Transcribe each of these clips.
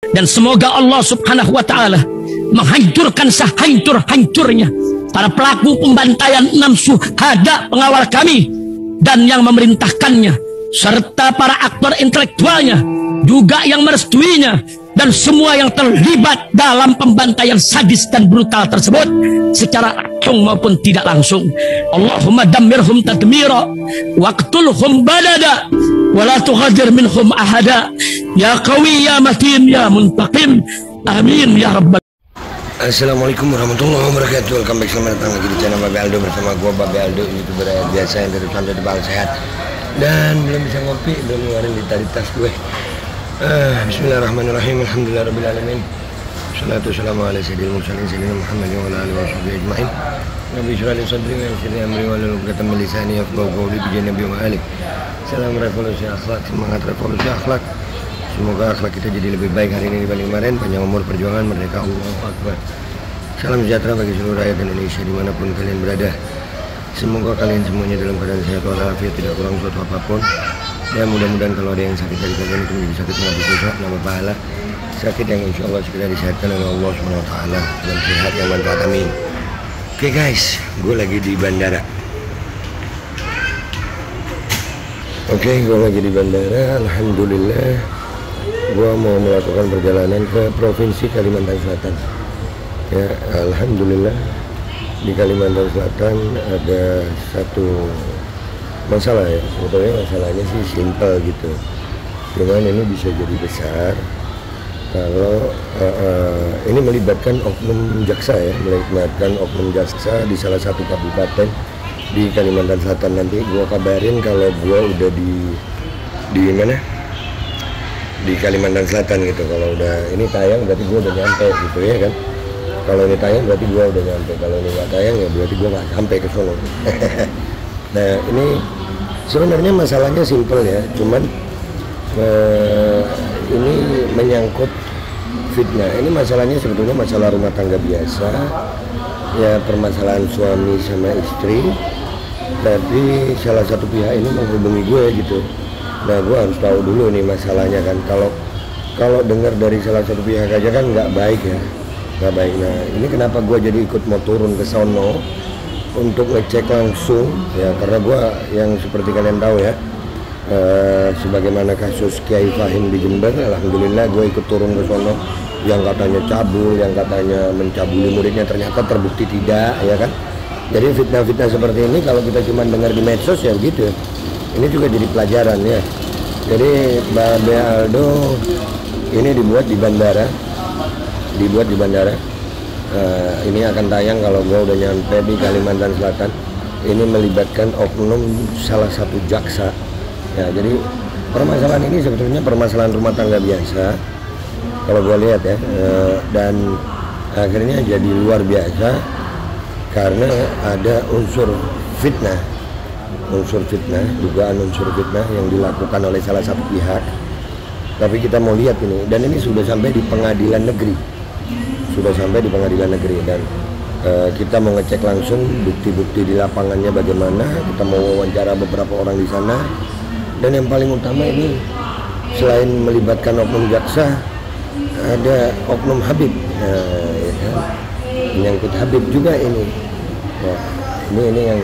Dan semoga Allah subhanahu wa ta'ala menghancurkan sehancur-hancurnya para pelaku pembantaian 6 syuhada pengawal kami dan yang memerintahkannya, serta para aktor intelektualnya juga yang merestuinya, dan semua yang terlibat dalam pembantaian sadis dan brutal tersebut secara langsung maupun tidak langsung. Allahumma dammirhum tadmira waqtulhum badada wala tughadir minhum ahada ya qawi ya matin ya muntaqim amin ya rabbal. Assalamualaikum warahmatullahi wabarakatuh. Welcome back, selamat datang lagi di channel Babe Aldo bersama gua Babe Aldo, youtuber biasa yang dari santai tebal sehat dan belum bisa ngopi, belum ngeluarin di tas gue. Bismillahirrahmanirrahim. Alhamdulillahirrahmanirrahim. Salatu wassalamu ala sayyidil mursalin sayyidina Muhammad wa ala alihi washabihi ajma'in. Rabbi shrah li sadri wa yassir li amri wahlul 'uqdatam min lisani yafqahu qawli bi nabi wa ali. Salam revolusi akhlak, semangat revolusi akhlak. Semoga akhlak kita jadi lebih baik hari ini dibanding kemarin. Panjang umur, perjuangan, merdeka, Allahu Akbar. Salam sejahtera bagi seluruh rakyat Indonesia dimanapun kalian berada. Semoga kalian semuanya dalam keadaan sehat walafiat, tidak kurang suatu apapun. Ya mudah-mudahan kalau ada yang sakit dari kalian itu menjadi sakit menghapus dosa, nambah pahala. Sakit yang insya Allah segera disehatkan oleh Allah SWT dalam sehat yang manfaat, amin. Oke guys, gue lagi di bandara. Alhamdulillah. Gue mau melakukan perjalanan ke Provinsi Kalimantan Selatan. Ya, alhamdulillah di Kalimantan Selatan ada satu masalah ya. Sebetulnya masalahnya sih simpel gitu. Cuman ini bisa jadi besar kalau ini melibatkan oknum jaksa ya, melibatkan oknum jaksa di salah satu kabupaten di Kalimantan Selatan. Nanti gue kabarin kalau gue udah di mana? Di Kalimantan Selatan gitu. Kalau udah ini tayang berarti gue udah nyampe gitu ya kan. Kalau ini tayang berarti gue udah nyampe. Kalau ini nggak tayang ya berarti gue nggak sampai ke sono. Nah ini sebenarnya masalahnya simpel ya. Cuman ini menyangkut fitnah. Ini masalahnya sebetulnya masalah rumah tangga biasa. Ya permasalahan suami sama istri. Tapi salah satu pihak ini menghubungi gue gitu. Nah gue harus tahu dulu nih masalahnya kan. Kalau dengar dari salah satu pihak aja kan nggak baik ya, nggak baik. Nah ini kenapa gue jadi ikut mau turun ke sono untuk ngecek langsung ya, karena gue yang seperti kalian tahu ya, sebagaimana kasus Kiai Fahim di Jember, alhamdulillah gue ikut turun ke sono. Yang katanya cabul, yang katanya mencabuli muridnya ternyata terbukti tidak ya kan. Jadi fitnah-fitnah seperti ini kalau kita cuma dengar di medsos ya gitu. Ini juga jadi pelajaran ya. Jadi Babe Aldo ini dibuat di bandara, ini akan tayang kalau gue udah nyampe di Kalimantan Selatan. Ini melibatkan oknum salah satu jaksa ya. Jadi permasalahan ini sebetulnya permasalahan rumah tangga biasa kalau gue lihat ya, dan akhirnya jadi luar biasa karena ada unsur fitnah, dugaan unsur fitnah yang dilakukan oleh salah satu pihak. Tapi kita mau lihat ini, dan ini sudah sampai di pengadilan negeri, dan kita mau ngecek langsung bukti-bukti di lapangannya bagaimana. Kita mau wawancara beberapa orang di sana, dan yang paling utama ini selain melibatkan oknum jaksa, ada oknum Habib, ya kan? Menyangkut Habib juga ini. Nah, ini yang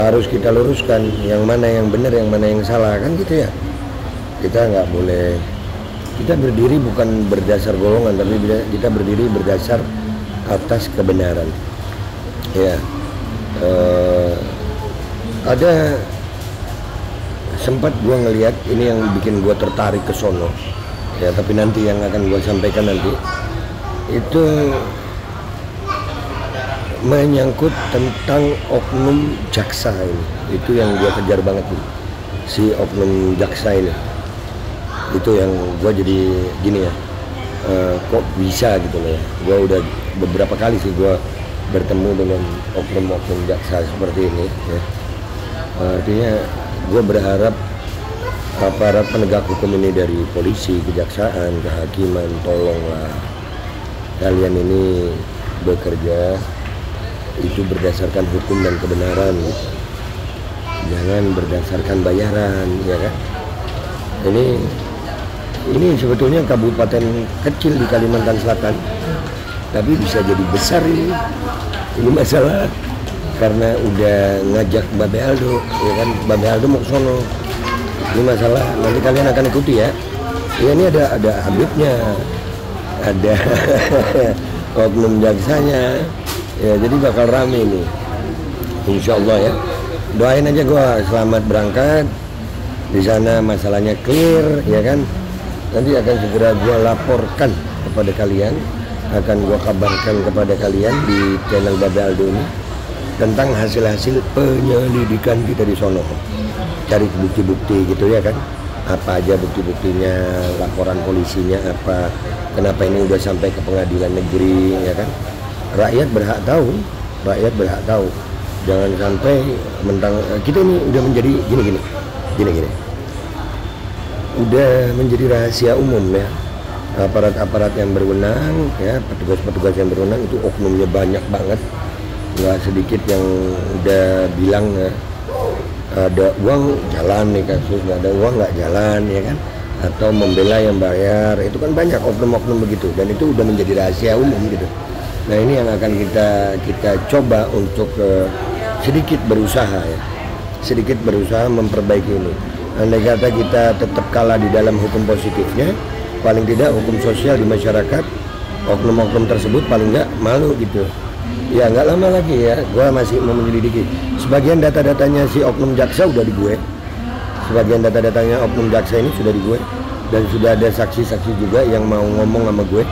harus kita luruskan, yang mana yang benar, yang mana yang salah kan gitu ya. Kita nggak boleh, kita berdiri bukan berdasar golongan, tapi kita berdiri berdasar atas kebenaran. Ya, ada sempat gua ngelihat ini yang bikin gua tertarik ke sono. Ya, tapi nanti yang akan gua sampaikan nanti itu menyangkut tentang oknum jaksa ini. Itu yang gue kejar banget nih, si oknum jaksa ini. Itu yang gue jadi gini ya, kok bisa gitu loh ya. Gue udah beberapa kali sih gue bertemu dengan oknum-oknum jaksa seperti ini ya. Artinya gue berharap aparat penegak hukum ini dari polisi, kejaksaan, kehakiman, tolonglah kalian ini bekerja itu berdasarkan hukum dan kebenaran gitu. Jangan berdasarkan bayaran ya kan. Ini Ini sebetulnya kabupaten kecil di Kalimantan Selatan, tapi bisa jadi besar ini. Ini masalah karena udah ngajak Babe Aldo, ya kan? Babe Aldo mau ke sono. Ini masalah, nanti kalian akan ikuti ya. Ya ini ada Habibnya, ada oknum jaksanya, ya jadi bakal rame ini. Insya Allah ya. Doain aja gua selamat berangkat. Di sana masalahnya clear, ya kan? Nanti akan segera gua laporkan kepada kalian, akan gua kabarkan kepada kalian di channel Babe Aldo ini tentang hasil-hasil penyelidikan kita di sono. Cari bukti-bukti gitu ya kan, apa aja bukti-buktinya, laporan polisinya apa, kenapa ini udah sampai ke pengadilan negeri, ya kan. Rakyat berhak tahu, rakyat berhak tahu. Jangan sampai mentang kita ini udah menjadi gini udah menjadi rahasia umum ya. Aparat-aparat yang berwenang ya, petugas-petugas yang berwenang itu oknumnya banyak banget, nggak sedikit yang udah bilang ya, ada uang jalan nih kasus, nggak ada uang nggak jalan, ya kan, atau membela yang bayar, itu kan banyak oknum-oknum begitu, dan itu udah menjadi rahasia umum gitu. Nah ini yang akan kita coba untuk sedikit berusaha ya, sedikit berusaha memperbaiki ini. Andai kata kita tetap kalah di dalam hukum positifnya, paling tidak hukum sosial di masyarakat, oknum-oknum tersebut paling nggak malu gitu. Ya nggak lama lagi ya, gue masih mau menyelidiki. Sebagian data-datanya si oknum jaksa udah di gue. Sebagian data-datanya oknum jaksa ini sudah di gue. Dan sudah ada saksi-saksi juga yang mau ngomong sama gue.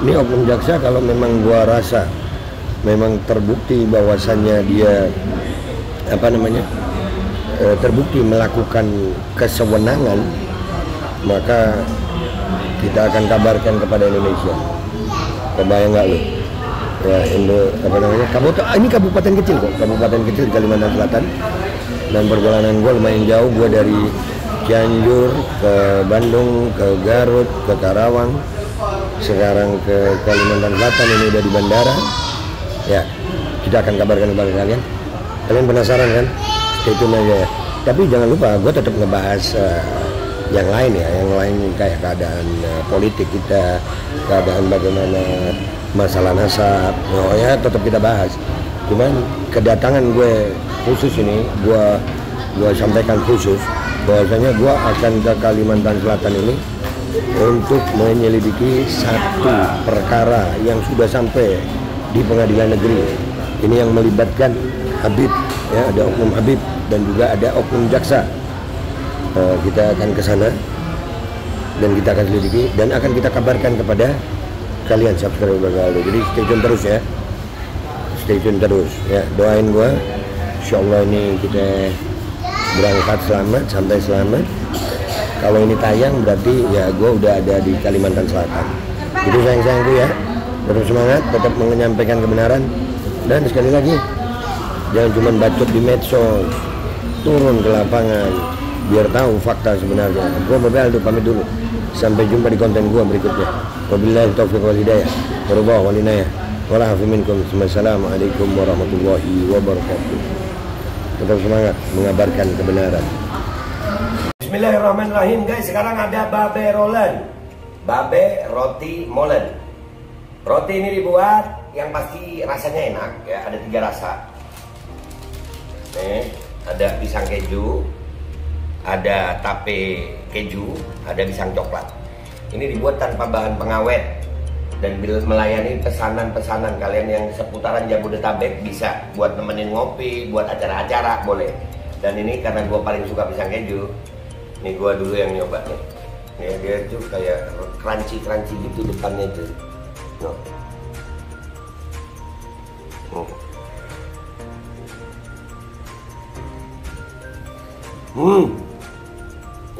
Ini oknum jaksa kalau memang gue rasa memang terbukti bahwasannya dia terbukti melakukan kesewenangan, maka kita akan kabarkan kepada Indonesia. Kebayang nggak lu? Ya, ini kabupaten kecil kok, kabupaten kecil di Kalimantan Selatan, dan perjalanan gue lumayan jauh. Gue dari Cianjur ke Bandung, ke Garut, ke Karawang, sekarang ke Kalimantan Selatan, ini udah di bandara. Ya, kita akan kabarkan kepada kalian. Kalian penasaran kan? Stay tune aja ya. Tapi jangan lupa, gue tetap ngebahas yang lain ya, yang lain kayak keadaan politik kita, keadaan bagaimana masalah nasab, oh ya tetap kita bahas. Cuman kedatangan gue khusus ini, gue sampaikan khusus bahwasanya gue akan ke Kalimantan Selatan ini untuk menyelidiki satu perkara yang sudah sampai di pengadilan negeri. Ini yang melibatkan Habib, ya, ada oknum Habib dan juga ada oknum jaksa. Kita akan ke sana dan kita akan selidiki dan akan kita kabarkan kepada kalian subscriber Babe Aldo. Jadi stay tune terus ya, stay tune terus ya. Doain gue, insya Allah ini kita berangkat selamat, sampai selamat. Kalau ini tayang berarti ya gue udah ada di Kalimantan Selatan. Itu sayang-sayangku ya, tetap semangat, tetap menyampaikan kebenaran. Dan sekali lagi, jangan cuma bacot di medsos, turun ke lapangan biar tahu fakta sebenarnya. Gue Babe Aldo pamit dulu, sampai jumpa di konten gue berikutnya. Wabillahi taufiq wal hidayah, warahmatullahi wabarakatuh. Wala hafi minkum. Assalamualaikum warahmatullahi wabarakatuh. Tetap semangat mengabarkan kebenaran. Bismillahirrahmanirrahim guys. Sekarang ada Babe Rolen, Babe Roti Molen. Roti ini dibuat yang pasti rasanya enak ya. Ada 3 rasa. Nih, ada pisang keju, ada tape keju, ada pisang coklat. Ini dibuat tanpa bahan pengawet dan melayani pesanan-pesanan kalian yang seputaran Jabodetabek. Bisa buat nemenin ngopi, buat acara-acara boleh. Dan ini karena gue paling suka pisang keju, ini gue dulu yang nyoba nih. Ya, dia tuh kayak crunchy gitu depannya tuh. No.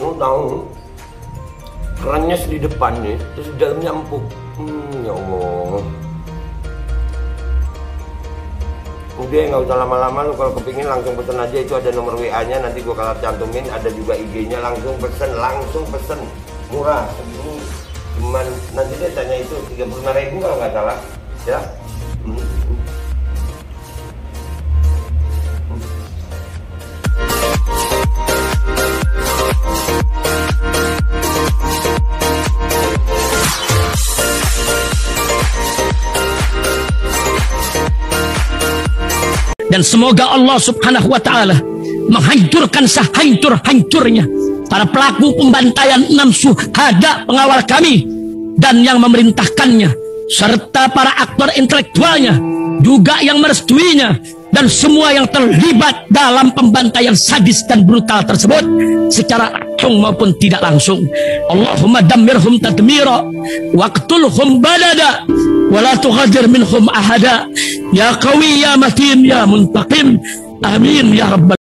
Lu tahu kerannya di depannya, terus di dalamnya empuk. Ya Allah. Udah nggak usah lama-lama, lu kalau kepingin langsung pesen aja. Itu ada nomor WA-nya, nanti gua kalau cantumin. Ada juga IG-nya, langsung pesen. Murah. Ini cuman nanti dia tanya itu 35.000 kalau nggak salah. Ya. Dan semoga Allah subhanahu wa ta'ala menghancurkan sehancur-hancurnya para pelaku pembantaian 6 syuhada pengawal kami dan yang memerintahkannya, serta para aktor intelektualnya juga yang merestuinya, dan semua yang terlibat dalam pembantaian sadis dan brutal tersebut secara langsung maupun tidak langsung. Allahumma dammirhum tadmira waqtulhum balada wala tughadir minhum ahada ya qawi ya matin ya muntaqim. Amin ya rabbal